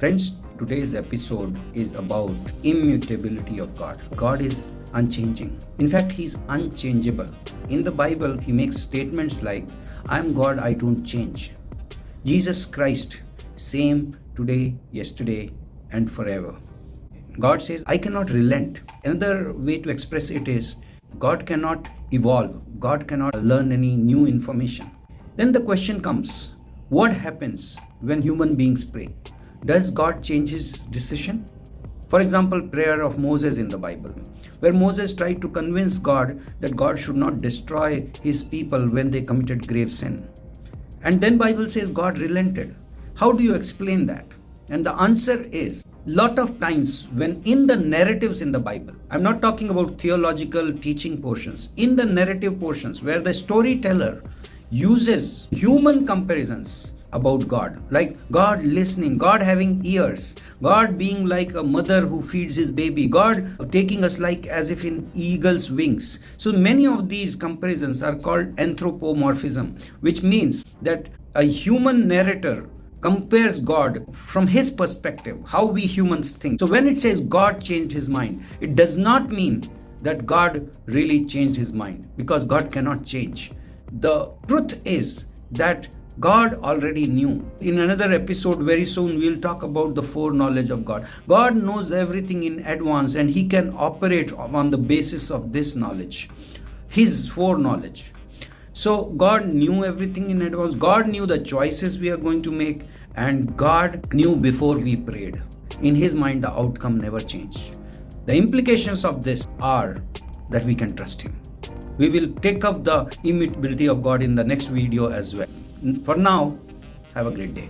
Friends, today's episode is about immutability of God. God is unchanging. In fact, He's unchangeable. In the Bible, He makes statements like, I am God, I don't change. Jesus Christ, same today, yesterday, and forever. God says, I cannot relent. Another way to express it is, God cannot evolve. God cannot learn any new information. Then the question comes, what happens when human beings pray? Does God change his decision? For example, prayer of Moses in the Bible, where Moses tried to convince God that God should not destroy his people when they committed grave sin. And then Bible says God relented. How do you explain that? And the answer is, lot of times when in the narratives in the Bible, I'm not talking about theological teaching portions, in the narrative portions where the storyteller uses human comparisons about God, like God listening, God having ears, God being like a mother who feeds his baby, God taking us like as if in eagle's wings. So many of these comparisons are called anthropomorphism, which means that a human narrator compares God from his perspective, how we humans think. So when it says God changed his mind, it does not mean that God really changed his mind, because God cannot change. The truth is that God already knew. In another episode very soon, we'll talk about the foreknowledge of God. God knows everything in advance and he can operate on the basis of this knowledge, his foreknowledge. So God knew everything in advance. God knew the choices we are going to make, and God knew before we prayed. In his mind, the outcome never changed. The implications of this are that we can trust him. We will take up the immutability of God in the next video as well. For now, have a great day.